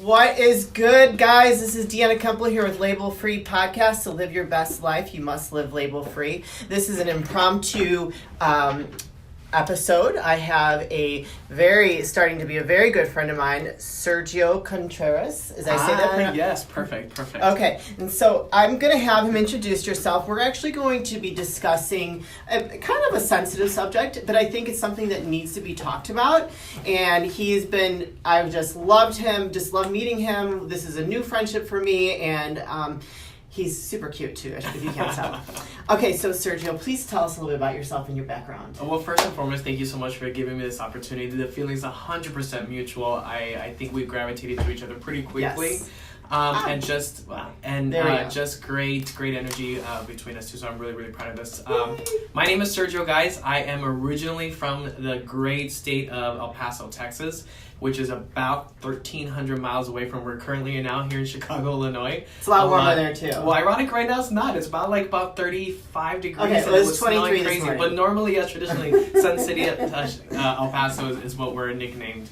What is good, guys? This is Deanna Kuempel here with Label Free Podcast. To live your best life, you must live label free. This is an impromptu episode. I have starting to be a very good friend of mine, Serg Contreras. As I say that? Yes, perfect. Okay, and so I'm going to have him introduce yourself. We're actually going to be discussing kind of a sensitive subject, but I think it's something that needs to be talked about. And I've just loved him, just loved meeting him. This is a new friendship for me, and he's super cute too, if you can't tell. Okay, so Sergio, please tell us a little bit about yourself and your background. Well, first and foremost, thank you so much for giving me this opportunity. The feeling's 100% mutual. I think we gravitated to each other pretty quickly. Yes. Just great energy between us two. So I'm really proud of this. My name is Sergio, guys. I am originally from the great state of El Paso, Texas, which is about 1,300 miles away from where we're currently now here in Chicago, Illinois. It's a lot warmer there too. Well, ironic right now it's not. It's about 35 degrees. Okay, and it was 23 crazy. this morning. But normally, traditionally, Sun City, El Paso is what we're nicknamed.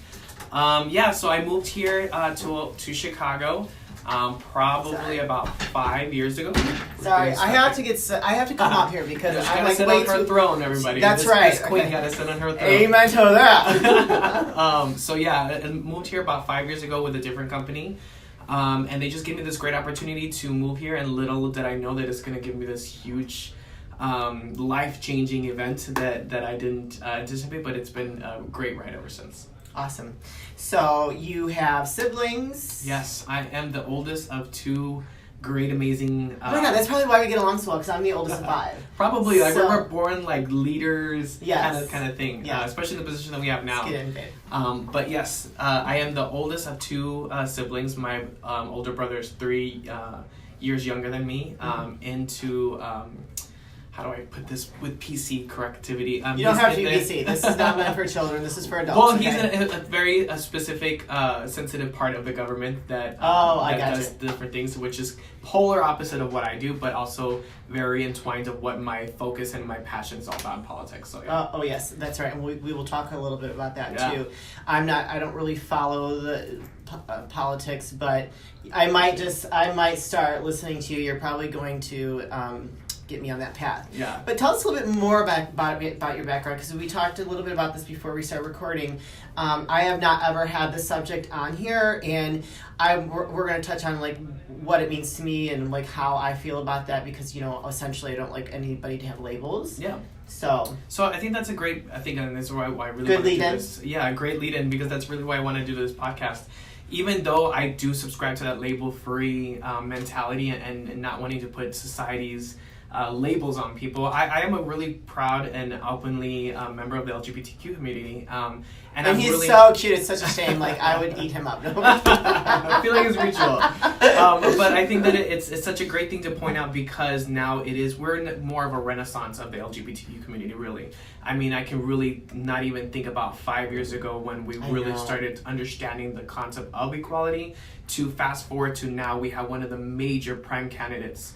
So I moved here to Chicago. Probably about 5 years ago. Sorry, I have to come up here because I'm like sit way on her too. throne, everybody. That's right. This queen Okay. gotta sit on her throne. Amen to that. I moved here about 5 years ago with a different company, and they just gave me this great opportunity to move here. And little did I know that it's gonna give me this huge, life-changing event that I didn't anticipate. But it's been a great ride ever since. Awesome. So you have siblings? Yes, I am the oldest of two great, amazing. Oh my God, that's probably why we get along so well, because I'm the oldest of five. Probably, we're born like leaders, yes. kind of thing. Yeah. Especially the position that we have now. Let's get in, babe. But yes, I am the oldest of two siblings. My older brother is 3 years younger than me. How do I put this with PC correctivity? You don't have to be PC. This is not meant for children. This is for adults. Well, okay. he's a very specific, sensitive part of the government that does different things, which is polar opposite of what I do, but also very entwined of what my focus and my passion is all about in politics. So yeah. Oh yes, that's right, and we will talk a little bit about that too. Yeah. I don't really follow the politics, but I might start listening to you. You're probably going to get me on that path. Yeah. But tell us a little bit more about your background, because we talked a little bit about this before we started recording. I have not ever had this subject on here, and we're going to touch on like what it means to me and like how I feel about that, because essentially I don't like anybody to have labels. Yeah. So I think that's a great. And that's why I really good want to do lead-in. this. Yeah, a great lead-in, because that's really why I want to do this podcast. Even though I do subscribe to that label-free mentality and not wanting to put society's labels on people, I am a really proud and openly member of the LGBTQ community. And he's really, so cute. It's such a shame. Like I would eat him up. The feeling is mutual. But I think that it's such a great thing to point out, because now we're in more of a renaissance of the LGBTQ community, really. I mean, I can really not even think about 5 years ago when we really started understanding the concept of equality, to fast forward to now we have one of the major prime candidates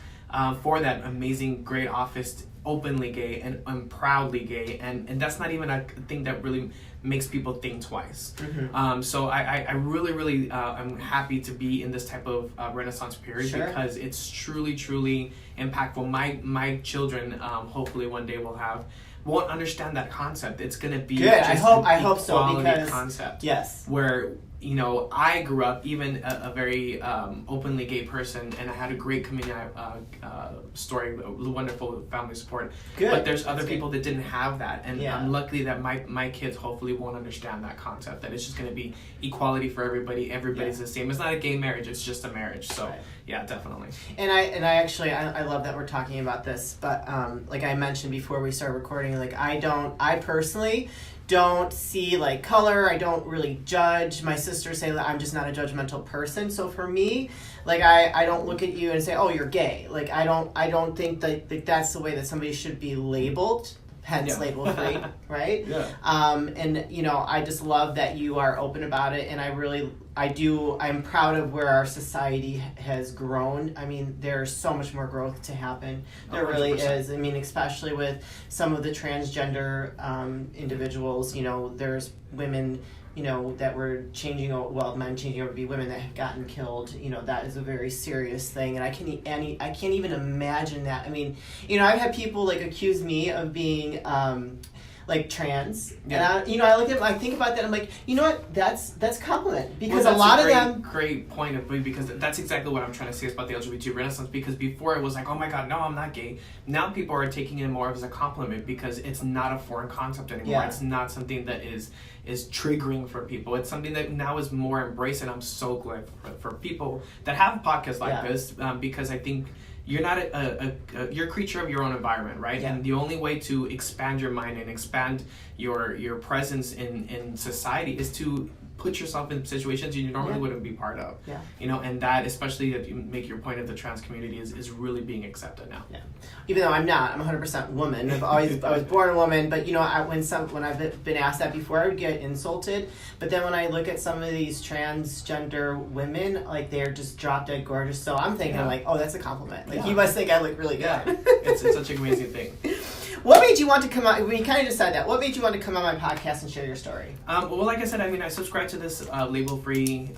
for that amazing, great office, openly gay and proudly gay, and that's not even a thing that really makes people think twice. Mm-hmm. So I really am happy to be in this type of renaissance period, because it's truly impactful. My children, hopefully one day won't understand that concept. It's gonna be good. I hope so, because concept. Yes. Where I grew up even a very openly gay person, and I had a great community story, wonderful family support. Good. But there's other people that didn't have that, and I'm lucky that my kids hopefully won't understand that concept, that it's just going to be equality for everybody. Everybody's the same. It's not a gay marriage, it's just a marriage. So yeah, definitely. And I actually love that we're talking about this, but like I mentioned before we started recording, like I personally don't see like color. I don't really judge. My sisters say that I'm just not a judgmental person. So for me, like I don't look at you and say, oh, you're gay. Like I don't think that that's the way that somebody should be labeled. Hence label free, right? Yeah. And I just love that you are open about it, and I'm proud of where our society has grown. I mean, there's so much more growth to happen. There 100%. Really is. I mean, especially with some of the transgender individuals, there's women that we're changing, men changing over to be women that have gotten killed, that is a very serious thing. And I can't even imagine that. I mean, I've had people like accuse me of being, like trans, yeah. And I look at them, I think about that, I'm like, you know what, that's a compliment, because a lot of them. Great point of view, because that's exactly what I'm trying to say about the LGBT Renaissance. Because before it was like, oh my God, no, I'm not gay. Now people are taking it more as a compliment, because it's not a foreign concept anymore. Yeah. It's not something that is triggering for people. It's something that now is more embraced, and I'm so glad for people that have podcasts like this, because I think. You're not you're a creature of your own environment, right? Yeah. And the only way to expand your mind and expand your presence in society is to put yourself in situations you normally wouldn't be part of. Yeah. And that, especially that you make your point of the trans community, is really being accepted now. Yeah. Even though I'm 100% woman. I was born a woman, but when I've been asked that before, I would get insulted. But then when I look at some of these transgender women, like they're just drop dead gorgeous. So I'm thinking like, oh, that's a compliment. Like you must think I look really good. Yeah. It's such an amazing thing. What made you want to come on? We kind of just said that. What made you want to come on my podcast and share your story? Well, like I said, I subscribe to this label-free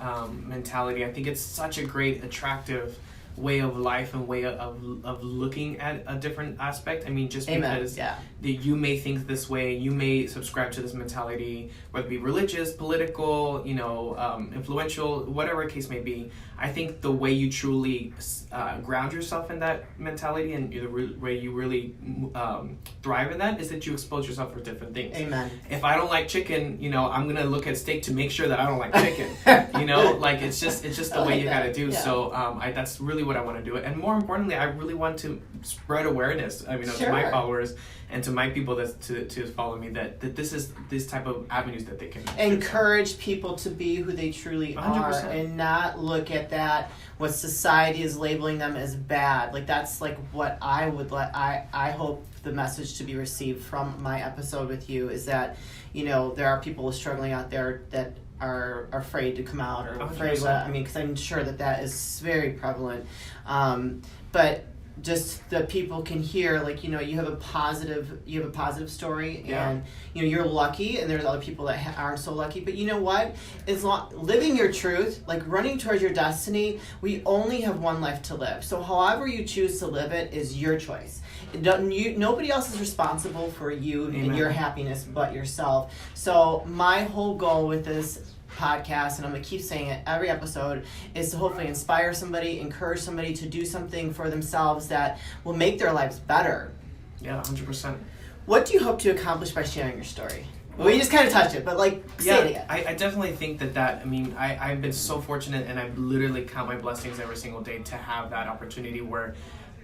mentality. I think it's such a great, attractive way of life and way of looking at a different aspect. Just because you may think this way, you may subscribe to this mentality, whether it be religious, political, influential, whatever the case may be. I think the way you truly ground yourself in that mentality, and the way you really thrive in that, is that you expose yourself for different things. Amen. If I don't like chicken, I'm gonna look at steak to make sure that I don't like chicken. Like it's just the way you gotta do. Yeah. So that's really what I want to do. And more importantly, I really want to spread awareness. To my followers and to my people to follow me, that this is this type of avenues that they can encourage people to be who they truly 100%. Are, and not look at that what society is labeling them as bad. Like that's like what I would like. I hope the message to be received from my episode with you is that there are people struggling out there that are afraid to come out, or afraid because I'm sure that is very prevalent, but just that people can hear, like, you have a positive story, and you're lucky, and there's other people that aren't so lucky. But you know what? Living your truth, like running towards your destiny, we only have one life to live. So however you choose to live it is your choice. Nobody else is responsible for you and your happiness but yourself. So my whole goal with this podcast, and I'm going to keep saying it every episode, is to hopefully inspire somebody, encourage somebody to do something for themselves that will make their lives better. Yeah, 100%. What do you hope to accomplish by sharing your story? Well, you just kind of touched it, but say it again. I definitely think that I've been so fortunate, and I literally count my blessings every single day to have that opportunity where,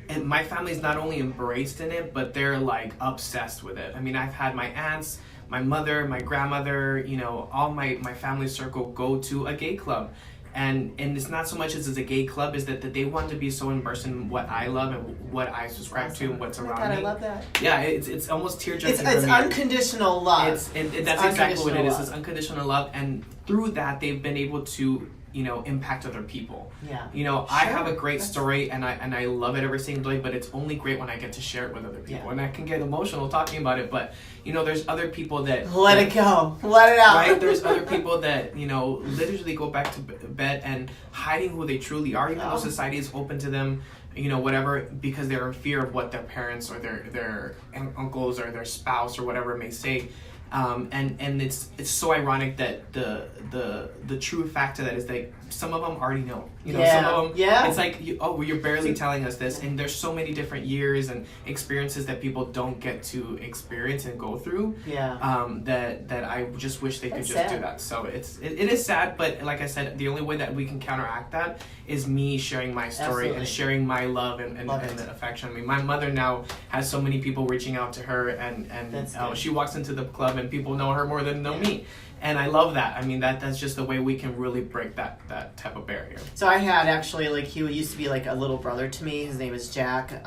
and my family's not only embraced in it, but they're like obsessed with it. I've had my aunts, my mother, my grandmother, all my family circle go to a gay club. And it's not so much as it's a gay club, is that they want to be so immersed in what I love and what I subscribe to and what's around me. I love that. Yeah, it's almost tear-jerking. It's unconditional love. That's exactly what it is. It's unconditional love. And through that, they've been able to impact other people. Yeah. I have a great story, and I love it every single day, but it's only great when I get to share it with other people. And I can get emotional talking about it, but there's other people that let it go. Let it out. Right? There's other people that, literally go back to bed and hiding who they truly are, even though society is open to them, whatever, because they're in fear of what their parents or their uncles or their spouse or whatever may say. And it's so ironic that the true fact of that is that some of them already know. Some of them. Yeah. It's like you're barely telling us this, and there's so many different years and experiences that people don't get to experience and go through. Yeah. That I just wish they could just do that. So it is sad, but like I said, the only way that we can counteract that is me sharing my story and sharing my love and affection. My mother now has so many people reaching out to her, and she walks into the club and people know her more than know me. And I love that. That's just the way we can really break that type of barrier. So I had actually, he used to be like a little brother to me. His name is Jack.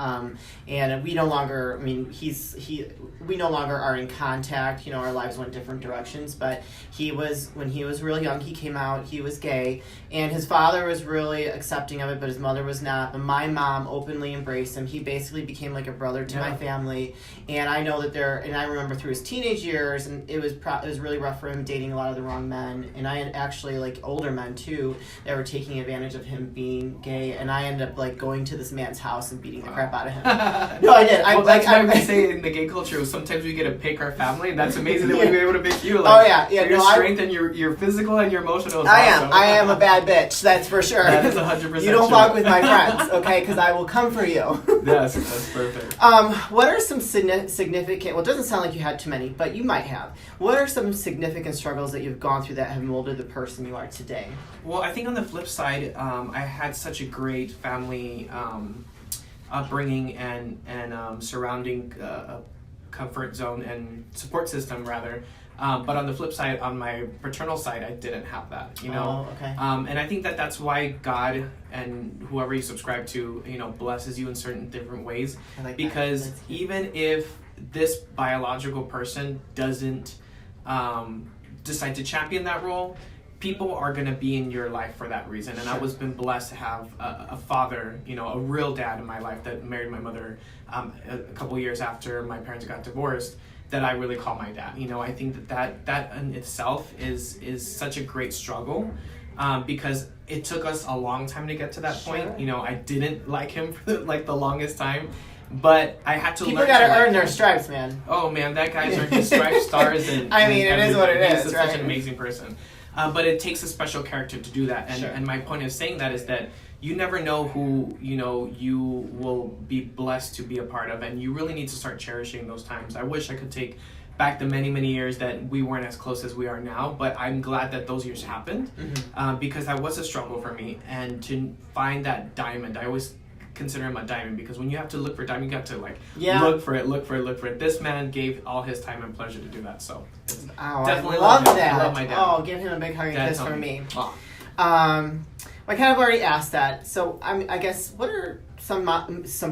And we no longer, we no longer are in contact. Our lives went different directions. But when he was real young, he came out, he was gay. And his father was really accepting of it, but his mother was not. But my mom openly embraced him. He basically became like a brother to my family. And I know that and I remember through his teenage years, and it was really rough for him dating dating a lot of the wrong men, and I had actually like older men too that were taking advantage of him being gay, and I ended up like going to this man's house and beating the crap out of him. No, I did. Well, that's why we say in the gay culture, sometimes we get to pick our family, and that's amazing that we're able to pick you. Like, your strength and your physical and your emotional. Is awesome. I am a bad bitch. That's for sure. That is 100%. You don't fuck with my friends, okay? Because I will come for you. Yes, that's perfect. What are some significant? Well, it doesn't sound like you had too many, but you might have. What are some significant struggles that you've gone through that have molded the person you are today? Well, I think on the flip side, I had such a great family upbringing and surrounding comfort zone and support system rather. But on the flip side, on my paternal side, I didn't have that, you know. Oh, okay. And I think that's why God and whoever you subscribe to, you know, blesses you in certain different ways. I like because that. even if this biological person doesn't decide to champion that role, people are going to be in your life for that reason. And I was been blessed to have a father, you know, a real dad in my life that married my mother a couple years after my parents got divorced, that I really call my dad. You know, I think that in itself is such a great struggle because it took us a long time to get to that point. You know, I didn't like him for the longest time. But I had to learn. People gotta earn their stripes, man. Oh man, that guy's earned his stripes, stars, and I mean, it is what it is. He's right? such an amazing person. But it takes a special character to do that. And my point of saying that is that you never know who, you know, you will be blessed to be a part of, and you really need to start cherishing those times. I wish I could take back the many, many years that we weren't as close as we are now, but I'm glad that those years happened because that was a struggle for me. And to find that diamond, I always consider him a diamond because when you have to look for diamond, you have to look for it. This man gave all his time and pleasure to do that, so definitely I love that. I love my dad. Oh, give him a big hug and kiss from me. Oh. I kind of already asked that, so I guess what are some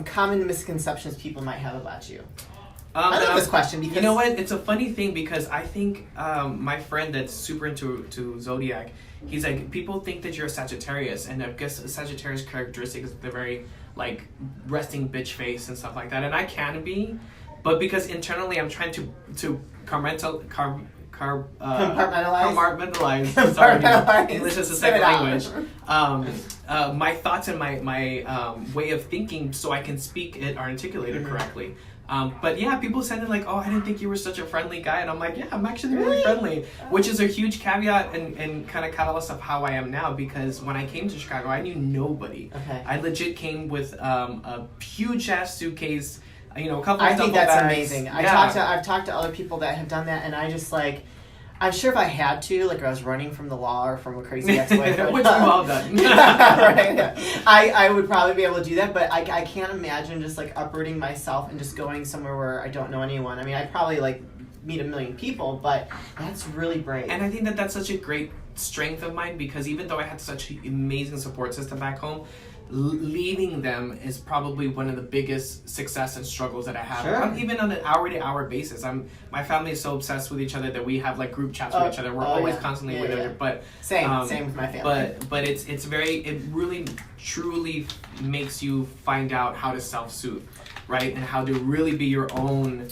common misconceptions people might have about you? I love this question because you know what? It's a funny thing because I think my friend that's super into Zodiac, he's like, people think that you're a Sagittarius, and I guess a Sagittarius characteristic is the very like resting bitch face and stuff like that, and I can be, but because internally I'm trying to compartmentalize. Sorry, English is a second language. My thoughts and my way of thinking, so I can speak it or articulate it correctly. But yeah, people said it like, oh, I didn't think you were such a friendly guy. And I'm like, yeah, I'm actually really friendly, which is a huge caveat and kind of catalyst of how I am now, because when I came to Chicago, I knew nobody. Okay. I legit came with a huge ass suitcase, you know, a couple of duffel think that's bags. Amazing. Yeah. I've talked to other people that have done that, and I just like, I'm sure if I had to, like, I was running from the law or from a crazy ex-boyfriend. Which we've all done. Right. I would probably be able to do that, but I can't imagine just, like, uprooting myself and just going somewhere where I don't know anyone. I mean, I'd probably, like, meet a million people, but that's really brave. And I think that that's such a great strength of mine, because even though I had such an amazing support system back home, leaving them is probably one of the biggest success and struggles that I have. Sure. Even on an hour-to-hour basis. My family is so obsessed with each other that we have like group chats with each other. We're always constantly with each other. But same with my family. But it really truly makes you find out how to self-soothe, right? And how to really be your own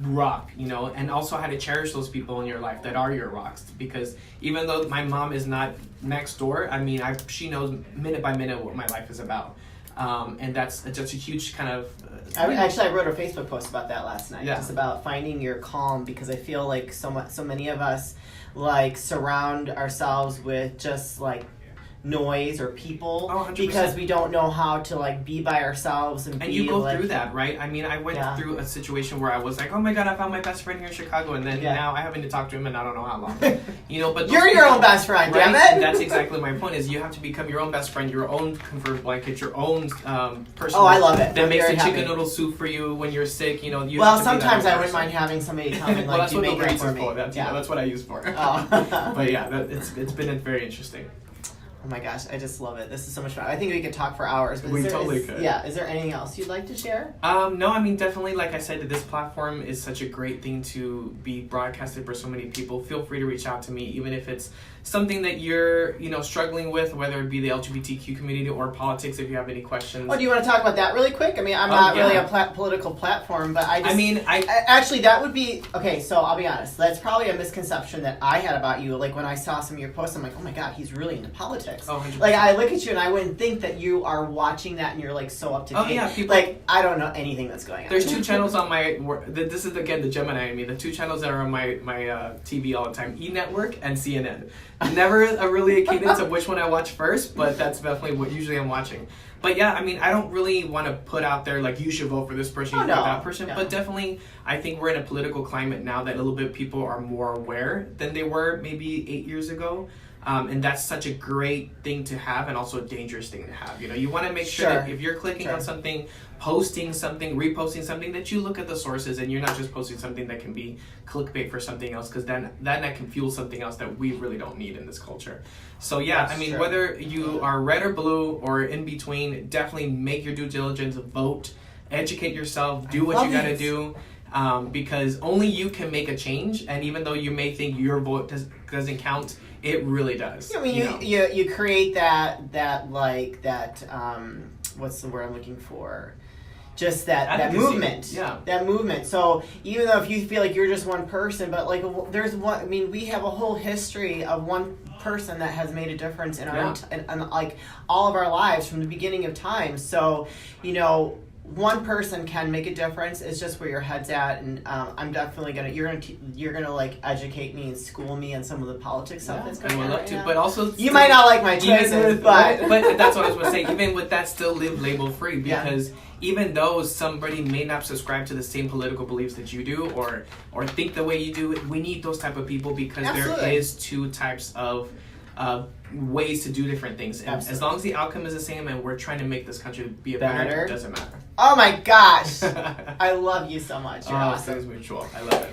rock, you know, and also how to cherish those people in your life that are your rocks, because even though my mom is not next door, I mean, she knows minute by minute what my life is about, and that's just a huge kind of I wrote a Facebook post about that last night, just about finding your calm, because I feel like so many of us like surround ourselves with just like noise or people because we don't know how to like be by ourselves and you go through that, right? I mean, I went through a situation where I was like, oh my god, I found my best friend here in Chicago, and then now I haven't to talk to him and I don't know how long. You know, but you're your own best friend, right? Damn it. And that's exactly my point, is you have to become your own best friend, your own comfort blanket, your own person. Oh, I love it. That makes the chicken noodle soup for you when you're sick, you know. Well, sometimes I wouldn't mind having somebody come and like do makeup for me. That's what I use for. Oh. But yeah, it's been very interesting. Oh my gosh, I just love it. This is so much fun. I think we could talk for hours. But we totally could. Yeah, is there anything else you'd like to share? No, I mean, definitely, like I said, this platform is such a great thing to be broadcasted for so many people. Feel free to reach out to me, even if it's something that you're, struggling with, whether it be the LGBTQ community or politics, if you have any questions. Oh, do you want to talk about that really quick? I mean, I'm not really a political platform, but I actually, that would be, okay, so I'll be honest. That's probably a misconception that I had about you. Like, when I saw some of your posts, I'm like, oh my God, he's really into politics. Oh, 100%. Like, I look at you and I wouldn't think that you are watching that and you're, like, so up to date. Oh, yeah, people... Like, I don't know anything that's going on. There's 2 channels on my... This is, again, the Gemini in me. The 2 channels that are on my TV all the time. E! Network and CNN. Never really a cadence of which one I watch first, but that's definitely what usually I'm watching. But yeah, I mean, I don't really want to put out there like you should vote for this person, you should vote for that person. No. But definitely, I think we're in a political climate now that a little bit people are more aware than they were maybe 8 years ago. And that's such a great thing to have, and also a dangerous thing to have. You want to make sure that if you're clicking on something, posting something, reposting something, that you look at the sources and you're not just posting something that can be clickbait for something else, because then that can fuel something else that we really don't need in this culture. So yeah, I mean, whether you are red or blue or in between, definitely make your due diligence, vote, educate yourself, do what you got to do. Because only you can make a change, and even though you may think your vote doesn't count, it really does. I mean, you create that what's the word I'm looking for? Just that movement. Yeah. That movement. So even though if you feel like you're just one person, but like there's one. I mean, we have a whole history of one person that has made a difference in our and like all of our lives from the beginning of time. So one person can make a difference. It's just where your head's at, and I'm definitely you're gonna like educate me and school me on some of the politics stuff that's going on. I would love to, but also you might not like my choices, but that's what I was gonna say. Even with that, still live label free, because even though somebody may not subscribe to the same political beliefs that you do, or think the way you do, we need those type of people, because there is 2 types of ways to do different things. And as long as the outcome is the same and we're trying to make this country be better, it doesn't matter. Oh my gosh. I love you so much. You're awesome. It's mutual. I love it.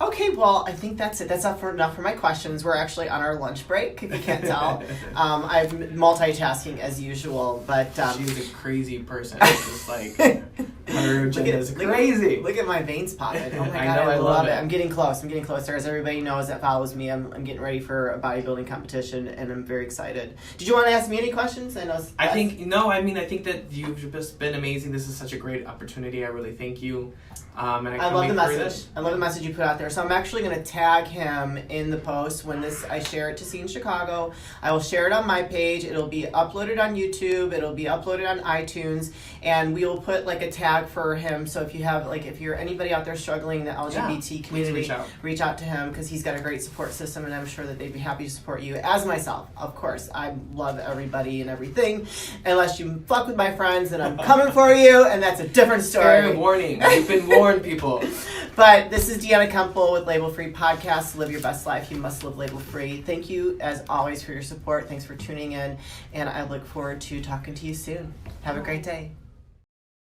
Okay, well, I think that's it. That's enough for my questions. We're actually on our lunch break, if you can't tell. I'm multitasking as usual, but... she's a crazy person. It's just like, her agenda is crazy. Look at my veins popping. Oh my God, I love it. I'm getting close. I'm getting closer. As everybody knows that follows me, I'm getting ready for a bodybuilding competition, and I'm very excited. Did you want to ask me any questions? I think that you've just been amazing. This is such a great opportunity. I really thank you. And I love the message. I love the message you put out there. So I'm actually going to tag him in the post when I share it to See in Chicago. I will share it on my page. It'll be uploaded on YouTube. It'll be uploaded on iTunes, and we will put like a tag for him. So if you're anybody out there struggling in the LGBT community, reach out to him, because he's got a great support system, and I'm sure that they'd be happy to support you. As myself, of course, I love everybody and everything. Unless you fuck with my friends, then I'm coming for you, and that's a different story. Fair warning. You've been warned, people. But this is Deanna Kuempel with Label Free Podcast. Live your best life. You must live label free. Thank you, as always, for your support. Thanks for tuning in, and I look forward to talking to you soon. Have a great day.